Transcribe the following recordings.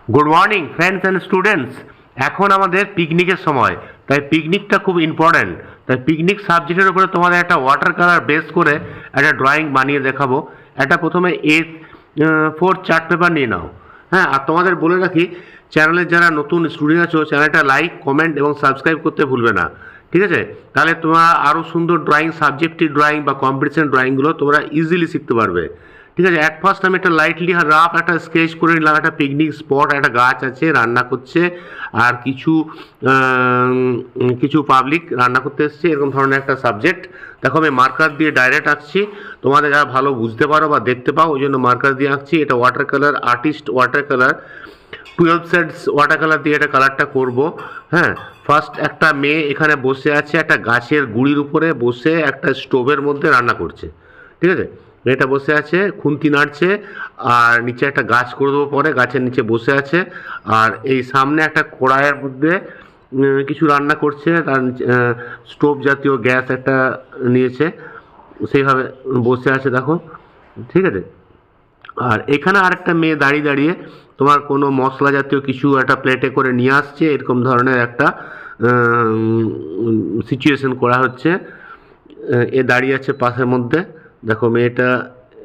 Good morning friends and students. এখন আমাদের পিকনিকের সময়, তাই পিকনিকটা খুব ইম্পর্ট্যান্ট। তাই পিকনিক সাবজেক্টের উপরে তোমাদের একটা ওয়াটার কালার বেস করে একটা ড্রয়িং বানিয়ে দেখাবো। এটা প্রথমে A4 চার্ট পেপার নিয়ে নাও। হ্যাঁ, আর তোমাদের বলে রাখি, চ্যানেলের যারা নতুন স্টুডেন্ট আছো চ্যানেলটা লাইক, কমেন্ট এবং সাবস্ক্রাইব করতে ভুলবে না, ঠিক আছে? তাহলে তোমরা আরও সুন্দর ড্রয়িং, সাবজেক্টিভ ড্রয়িং বা কম্পিটিশন ড্রয়িংগুলো তোমরা ইজিলি শিখতে পারবে, ঠিক আছে? অ্যাট ফার্স্ট আমি একটা লাইটলি রাফ একটা স্কেচ করে নিলাম। একটা পিকনিক স্পট, একটা গাছ আছে, রান্না করছে, আর কিছু পাবলিক রান্না করতে এসছে, এরকম ধরনের একটা সাবজেক্ট। দেখো আমি মার্কার দিয়ে ডাইরেক্ট আঁকছি, তোমাদের যারা ভালো বুঝতে পারো বা দেখতে পাও ওই জন্য মার্কার দিয়ে আঁকছি। এটা water colour, artist water colour, 12 shades water colour দিয়ে এটা কালারটা করব। হ্যাঁ, ফার্স্ট একটা মেয়ে এখানে বসে আছে, একটা গাছের গুঁড়ির উপরে বসে একটা স্টোভের মধ্যে রান্না করছে, ঠিক আছে? মেয়েটা বসে আছে, খুন্তি নাড়ছে, আর নিচে একটা গাছ করে দেবো পরে, গাছের নিচে বসে আছে। আর এই সামনে একটা কড়াইয়ের মধ্যে কিছু রান্না করছে, তার স্টোভ জাতীয় গ্যাস একটা নিয়েছে, সেইভাবে বসে আছে দেখো, ঠিক আছে? আর এখানে আরেকটা মেয়ে দাঁড়িয়ে দাঁড়িয়ে তোমার কোনো মশলা জাতীয় কিছু একটা প্লেটে করে নিয়ে আসছে, এরকম ধরনের একটা সিচুয়েশন করা হচ্ছে। এ দাঁড়িয়ে আছে পাশের মধ্যে, দেখো মেয়েটা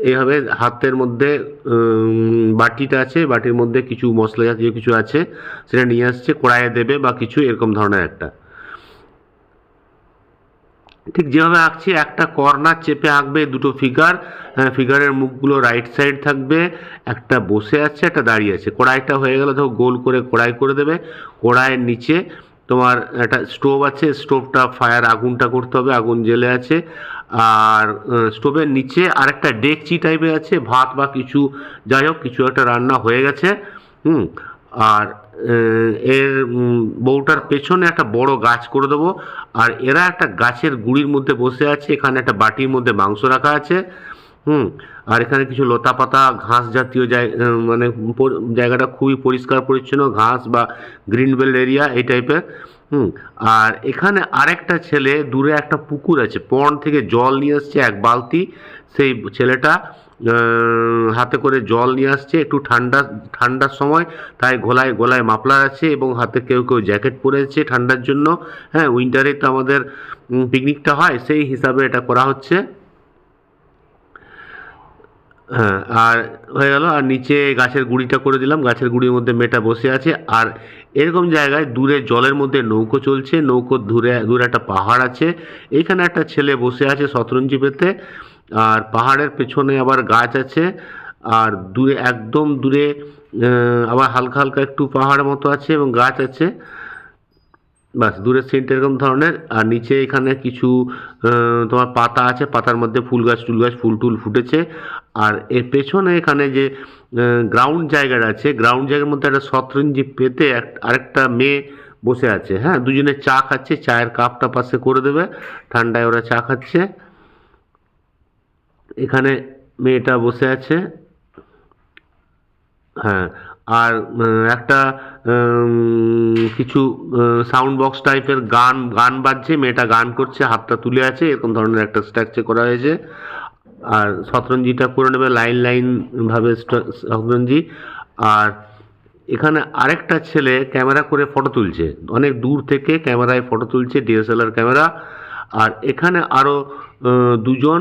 এইভাবে হাতের মধ্যে বাটিটা আছে, বাটির মধ্যে কিছু মশলা জাতীয় কিছু আছে, সেটা নিয়ে আসছে, কড়াইয়ে দেবে বা কিছু এরকম ধরনের একটা। ঠিক যেভাবে আঁকছি, একটা কর্নার চেপে আঁকবে, দুটো ফিগার, ফিগারের মুখগুলো রাইট সাইড থাকবে, একটা বসে আছে, একটা দাঁড়িয়ে আছে। কড়াইটা হয়ে গেলে ধরো গোল করে কড়াই করে দেবে। কড়াইয়ের নিচে তোমার একটা স্টোভ আছে, স্টোভটা ফায়ার, আগুনটা করতে হবে, আগুন জ্বেলে আছে। আর স্টোভের নিচে আরেকটা ডেকচি টাইপের আছে, ভাত বা কিছু, যাই হোক কিছু একটা রান্না হয়ে গেছে। হুম। আর এর বউটার পেছনে একটা বড় গাছ করে দেবো। আর এরা একটা গাছের গুঁড়ির মধ্যে বসে আছে, এখানে একটা বাটির মধ্যে মাংস রাখা আছে। হুম। আর এখানে কিছু লতা পাতা, ঘাস জাতীয় মানে জায়গাটা খুবই পরিষ্কার পরিচ্ছন্ন, ঘাস বা গ্রিন বেল্ট এরিয়া এই টাইপের। হুম। আর এখানে আরেকটা ছেলে, দূরে একটা পুকুর আছে, পন্ড থেকে জল নিয়ে আসছে এক বালতি। সেই ছেলেটা হাতে করে জল নিয়ে আসছে, একটু ঠান্ডার সময়, তাই গলায় গলায় মাফলার আছে এবং হাতে কেউ কেউ জ্যাকেট পরেছে ঠান্ডার জন্য। হ্যাঁ, উইন্টারে তো আমাদের পিকনিকটা হয়, সেই হিসাবে এটা করা হচ্ছে। হ্যাঁ, আর হয়ে গেল। আর নিচে গাছের গুঁড়িটা করে দিলাম, গাছের গুঁড়ির মধ্যে মেয়েটা বসে আছে। আর এরকম জায়গায় দূরে জলের মধ্যে নৌকো চলছে, নৌকোর দূরে দূরে একটা পাহাড় আছে, এইখানে একটা ছেলে বসে আছে শতরঞ্জি পেতে। আর পাহাড়ের পেছনে আবার গাছ আছে। আর দূরে, একদম দূরে আবার হালকা হালকা একটু পাহাড় মতো আছে এবং গাছ আছে। বাস, দূরের সিনটা এরকম ধরনের। আর নিচে এখানে কিছু তোমার পাতা আছে, পাতার মধ্যে ফুল গাছ টুল গাছ, ফুল টুল ফুটেছে। আর এর পেছনে এখানে যে গ্রাউন্ড জায়গাটা আছে, গ্রাউন্ড জায়গার মধ্যে একটা শতরঞ্জি পেতে আরেকটা মেয়ে বসে আছে। হ্যাঁ, দুজনে চা খাচ্ছে, চায়ের কাপটা পাশে করে দেবে, ঠান্ডায় ওরা চা খাচ্ছে। এখানে মেয়েটা বসে আছে। হ্যাঁ, আর একটা কিছু সাউন্ড বক্স টাইপের গান গান বাজছে, মেয়েটা গান করছে, হাতটা তুলে আছে, এরকম ধরনের একটা স্ট্রাকচার করা হয়েছে। আর শতরঞ্জিটা করে নেবে লাইন লাইন ভাবে শতরঞ্জি। আর এখানে আরেকটা ছেলে ক্যামেরা করে ফটো তুলছে, অনেক দূর থেকে ক্যামেরায় ফটো তুলছে, ডিএসএলআর ক্যামেরা। আর এখানে আরও দুজন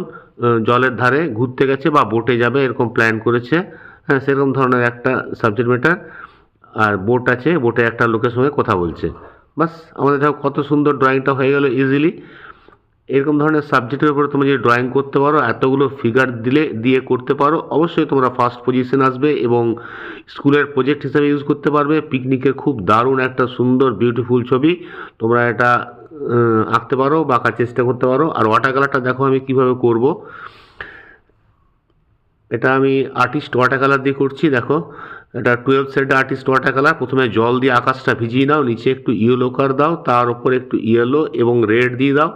জলের ধারে ঘুরতে গেছে বা বোটে যাবে, এরকম প্ল্যান করেছে। হ্যাঁ, সেরকম ধরনের একটা সাবজেক্ট ম্যাটার। আর বোট আছে, বোটে একটা লোকের সঙ্গে কথা বলছে। বাস, আমাদের দেখো কত সুন্দর ড্রয়িংটা হয়ে গেল ইজিলি। এরকম ধরনের সাবজেক্টের উপরে তুমি যদি ড্রয়িং করতে পারো, এতগুলো ফিগার দিয়ে করতে পারো, অবশ্যই তোমরা ফার্স্ট পজিশন আসবে এবং স্কুলের প্রজেক্ট হিসেবে ইউজ করতে পারবে। পিকনিকের খুব দারুণ একটা সুন্দর বিউটিফুল ছবি তোমরা এটা আঁকতে পারো বা আঁকার চেষ্টা করতে পারো। আর ওয়াটার কালারটা দেখো আমি কিভাবে করব। এটা আমি আর্টিস্ট ওয়াটার কালার দিয়ে করছি, দেখো এটা 12 শেড আর্টিস্ট ওয়াটার কালার। প্রথমে জল দিয়ে আকাশটা ভিজিয়ে নাও, নিচে একটু ইয়েলো কালার দাও, তার উপরে একটু ইয়েলো এবং রেড দিয়ে দাও,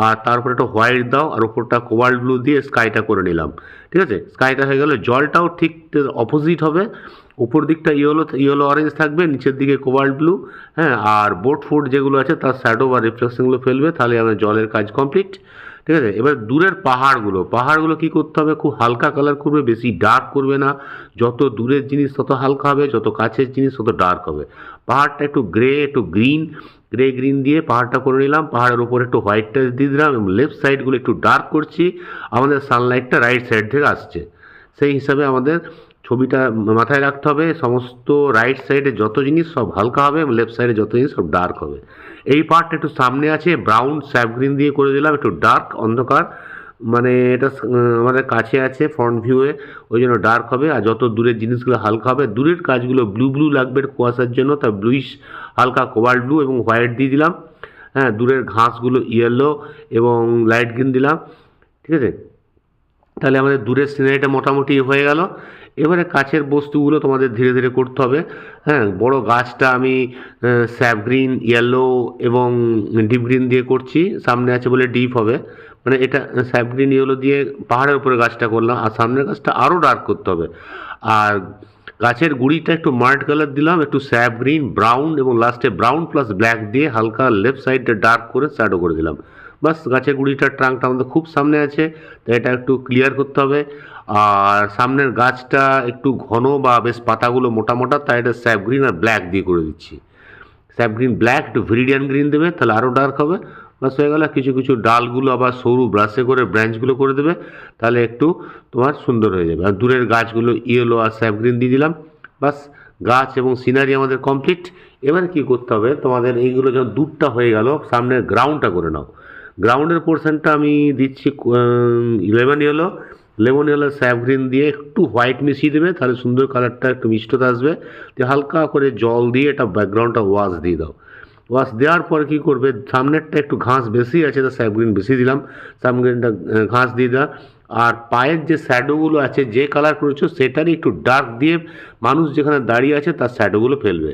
আর তারপরে একটা হোয়াইট দাও, আর ওপরটা কোবাল্ট ব্লু দিয়ে স্কাইটা করে নিলাম, ঠিক আছে? স্কাইটা হয়ে গেল। জলটাও ঠিক অপোজিট হবে, উপর দিকটা ইয়েলো ইয়েলো অরেঞ্জ থাকবে, নিচের দিকে কোবাল্ট ব্লু। হ্যাঁ, আর বোট ফুট যেগুলো আছে তার শ্যাডো বা রিফ্লেকশনগুলো ফেলবে, তাহলে আমার জলের কাজ কমপ্লিট, ঠিক আছে। এবার দূরের পাহাড়গুলো কি করতে হবে, খুব হালকা কালার করবে, বেশি ডার্ক করবে না। যত দূরের জিনিস তত হালকা হবে, যত কাছের জিনিস তত ডার্ক হবে। পাহাড়টা একটু গ্রে, একটু গ্রে গ্রিন দিয়ে পাহাড়টা করে নিলাম। পাহাড়ের উপর একটু হোয়াইট টাচ দিয়ে দিলাম এবং লেফট সাইডগুলো একটু ডার্ক করছি। আমাদের সানলাইটটা রাইট সাইড থেকে আসছে, সেই হিসাবে আমাদের ছবিটা মাথায় রাখতে হবে। সমস্ত রাইট সাইডে যত জিনিস সব হালকা হবে এবং লেফট সাইডে যত জিনিস সব ডার্ক হবে। এই পার্টটা একটু সামনে আছে, ব্রাউন স্যাপ গ্রিন দিয়ে করে দিলাম, একটু ডার্ক অন্ধকার, মানে এটা আমাদের কাছে আছে ফ্রন্ট ভিউয়ে, ওই জন্য ডার্ক হবে। আর যত দূরের জিনিসগুলো হালকা হবে, দূরের কাজগুলো ব্লু লাগবে কুয়াশার জন্য, তাই ব্লুইশ হালকা কোবাল্ট ব্লু এবং হোয়াইট দিয়ে দিলাম। হ্যাঁ, দূরের ঘাসগুলো ইয়েলো এবং লাইট গ্রিন দিলাম। ঠিক আছে, তাহলে আমাদের দূরের সিনারিটা মোটামুটি হয়ে গেল। এবারে কাছের বস্তুগুলো তোমাদের ধীরে ধীরে করতে হবে। হ্যাঁ, বড় গাছটা আমি স্যাপ গ্রিন, ইয়েলো এবং ডিপ গ্রিন দিয়ে করছি, সামনে আছে বলে ডিপ হবে, মানে এটা স্যাপ গ্রিন ইয়েলো দিয়ে পাহাড়ের উপরে গাছটা করলাম। আর সামনের গাছটা আরও ডার্ক করতে হবে। আর গাছের গুঁড়িটা একটু মার্ট কালার দিলাম, একটু স্যাপ গ্রিন, ব্রাউন এবং লাস্টে ব্রাউন প্লাস ব্ল্যাক দিয়ে হালকা লেফট সাইডটা ডার্ক করে শ্যাডো করে দিলাম। বাস, গাছের গুঁড়িটার ট্রাঙ্কটা আমাদের খুব সামনে আছে, তাই এটা একটু ক্লিয়ার করতে হবে। আর সামনের গাছটা একটু ঘন বা বেশ পাতাগুলো মোটা মোটা, তাই এটা স্যাপ গ্রিন আর ব্ল্যাক দিয়ে করে দিচ্ছি। স্যাপ গ্রিন ব্ল্যাক, একটু ভিরিডিয়ান গ্রিন দেবে, তাহলে আরও ডার্ক হবে। বাস, হয়ে গেল। কিছু কিছু ডালগুলো আবার সরু ব্রাশে করে ব্রাঞ্চগুলো করে দেবে, তাহলে একটু তোমার সুন্দর হয়ে যাবে। আর দূরের গাছগুলো ইয়েলো আর স্যাপ গ্রিন দিয়ে দিলাম। বাস, গাছ এবং সিনারি আমাদের কমপ্লিট। এবার কি করতে হবে তোমাদের, এইগুলো যখন দূরটা হয়ে গেল, সামনের গ্রাউন্ডটা করে নাও। গ্রাউন্ডের পোর্শনটা আমি দিচ্ছি লেমন ইয়েলো স্যাপ গ্রিন দিয়ে একটু হোয়াইট মিশিয়ে দেবে, তাহলে সুন্দর কালারটা একটু মিষ্টতা আসবে। তো হালকা করে জল দিয়ে এটা ব্যাকগ্রাউন্ডটা ওয়াশ দিয়ে দাও। ওয়াশ দেওয়ার পর কী করবে, সামনেরটা একটু ঘাস বেশি আছে, তো স্যাপ গ্রিন বেশি দিলাম, স্যাপ গ্রিনটা ঘাস দিয়ে দেওয়া। আর পায়ের যে শ্যাডোগুলো আছে, যে কালার করেছো সেটারই একটু ডার্ক দিয়ে মানুষ যেখানে দাঁড়িয়ে আছে তার শ্যাডোগুলো ফেলবে।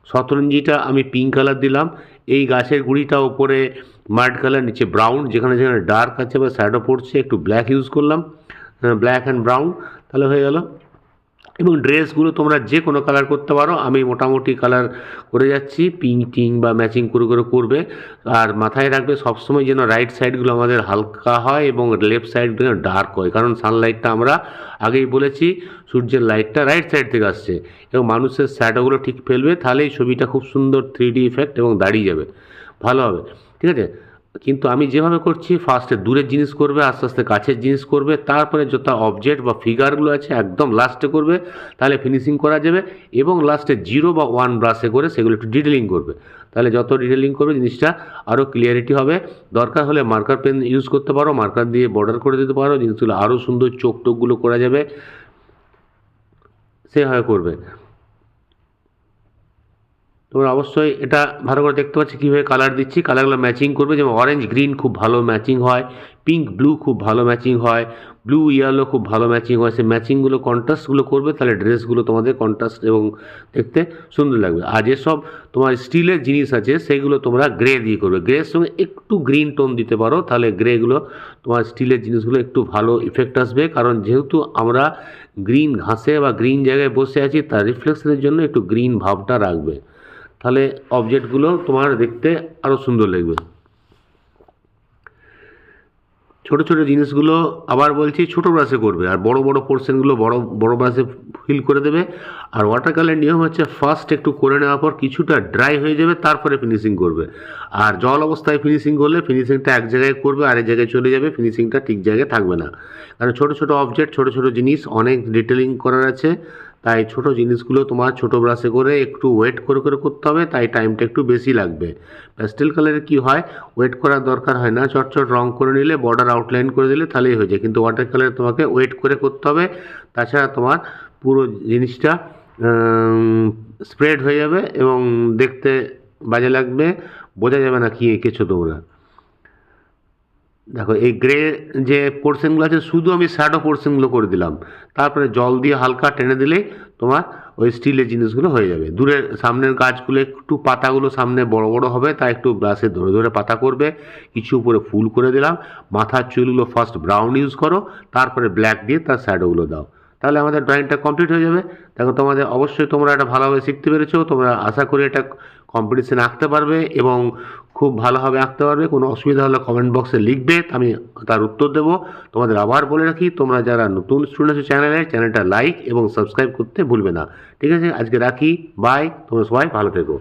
শতরঞ্জিটা আমি পিঙ্ক কালার দিলাম। এই গাছের গুঁড়িটা ওপরে মাড কালার, নিচে ব্রাউন, যেখানে যেখানে ডার্ক আছে বা শ্যাডো পড়ছে একটু ব্ল্যাক ইউজ করলাম, ব্ল্যাক অ্যান্ড ব্রাউন, তাহলে হয়ে গেল। এবং ড্রেসগুলো তোমরা যে কোনো কালার করতে পারো, আমি মোটামুটি কালার করে যাচ্ছি, পিঙ্ক টিঙ্ক বা ম্যাচিং করে করবে। আর মাথায় রাখবে সবসময় যেন রাইট সাইডগুলো আমাদের হালকা হয় এবং লেফট সাইডগুলো যেন ডার্ক হয়, কারণ সানলাইটটা আমরা আগেই বলেছি সূর্যের লাইটটা রাইট সাইড থেকে আসছে এবং মানুষের শ্যাডোগুলো ঠিক ফেলবে, তাহলেই ছবিটা খুব সুন্দর 3D ইফেক্ট এবং দাঁড়িয়ে যাবে, ভালো হবে। ঠিক আছে, কিন্তু আমি যেভাবে করছি, ফার্স্টে দূরের জিনিস করবে, আস্তে আস্তে কাছের জিনিস করবে, তারপরে যত অবজেক্ট বা ফিগারগুলো আছে একদম লাস্টে করবে, তাহলে ফিনিশিং করা যাবে। এবং লাস্টে 0 বা 1 ব্রাশে করে সেগুলো একটু ডিটেলিং করবে, তাহলে যত ডিটেলিং করবে জিনিসটা আরও ক্লিয়ারিটি হবে। দরকার হলে মার্কার পেন ইউজ করতে পারো, মার্কার দিয়ে বর্ডার করে দিতে পারো, জিনিসগুলো আরও সুন্দর চোখ টোকগুলো করা যাবে, সেভাবে করবে। তোমরা অবশ্যই এটা ভালো করে দেখতে পাচ্ছি কীভাবে কালার দিচ্ছি, কালারগুলো ম্যাচিং করবে, যেমন অরেঞ্জ গ্রিন খুব ভালো ম্যাচিং হয়, পিঙ্ক ব্লু খুব ভালো ম্যাচিং হয়, ব্লু ইয়েলো খুব ভালো ম্যাচিং হয়। সেই ম্যাচিংগুলো কন্ট্রাস্টগুলো করবে, তাহলে ড্রেসগুলো তোমাদের কন্ট্রাস্ট এবং দেখতে সুন্দর লাগবে। আর যেসব তোমার স্টিলের জিনিস আছে সেগুলো তোমরা গ্রে দিয়ে করবে, গ্রের সঙ্গে একটু গ্রিন টোন দিতে পারো, তাহলে গ্রেগুলো তোমার স্টিলের জিনিসগুলো একটু ভালো ইফেক্ট আসবে। কারণ যেহেতু আমরা গ্রিন ঘাসে বা গ্রিন জায়গায় বসে আছি, তার রিফ্লেকশনের জন্য একটু গ্রিন ভাবটা রাখবে, তাহলে অবজেক্টগুলো তোমার দেখতে আরও সুন্দর লাগবে। ছোট ছোট জিনিসগুলো আবার বলছি ছোট ব্রাশে করবে, আর বড় বড় পোর্শনগুলো বড় বড় ব্রাশে ফিল করে দেবে। আর ওয়াটার কালারের নিয়ম হচ্ছে ফার্স্ট একটু করে নেওয়ার পর কিছুটা ড্রাই হয়ে যাবে, তারপরে ফিনিশিং করবে। আর জল অবস্থায় ফিনিশিং করলে ফিনিশিংটা এক জায়গায় করবে, আরেক জায়গায় চলে যাবে, ফিনিশিংটা ঠিক জায়গায় থাকবে না। কারণ ছোট ছোট অবজেক্ট, ছোট ছোট জিনিস অনেক ডিটেলিং করার আছে, তাই ছোট জিনিসগুলো তোমার ছোট ব্রাশে করে একটু ওয়েট করে করতে হবে, তাই টাইমটা একটু বেশি লাগবে। প্যাস্টেল কালারে কি হয়, ওয়েট করার দরকার হয় না, চটচট রং করে নিলে, বর্ডার আউটলাইন করে দিলে তাহলেই হয়ে যায়। কিন্তু ওয়াটার কালারে তোমাকে ওয়েট করে করতে হবে, তাছাড়া তোমার পুরো জিনিসটা স্প্রেড হয়ে যাবে এবং দেখতে বাজে লাগবে, বোঝা যাবে না কি এঁকেছো তোমরা। দেখো এই গ্রে যে পোর্শনগুলো আছে, শুধু আমি শ্যাডো পোর্শনগুলো করে দিলাম, তারপরে জল দিয়ে হালকা টেনে দিলেই তোমার ওই স্টিলের জিনিসগুলো হয়ে যাবে। দূরের সামনের গাছগুলো একটু পাতাগুলো সামনে বড় বড় হবে, তাই একটু ব্রাশে ধরে ধরে পাতা করবে, কিছু উপরে ফুল করে দিলাম। মাথার চুলগুলো ফার্স্ট ব্রাউন ইউজ করো, তারপরে ব্ল্যাক দিয়ে তার শ্যাডোগুলো দাও, তাহলে আমাদের ড্রয়িংটা কমপ্লিট হয়ে যাবে। দেখো তোমাদের অবশ্যই তোমরা এটা ভালোভাবে শিখতে পেরেছো, তোমরা আশা করি এটা কম্পিটিশানে আঁকতে পারবে এবং খুব ভালোভাবে আঁকতে পারবে। কোনো অসুবিধা হলে কমেন্ট বক্সে লিখবে, আমি তার উত্তর দেবো। তোমাদের আবার বলে রাখি, তোমরা যারা নতুন স্টুডেন্ট আছো চ্যানেলটা লাইক এবং সাবস্ক্রাইব করতে ভুলবে না। ঠিক আছে, আজকে রাখি, বাই, তোমরা সবাই ভালো থেকো।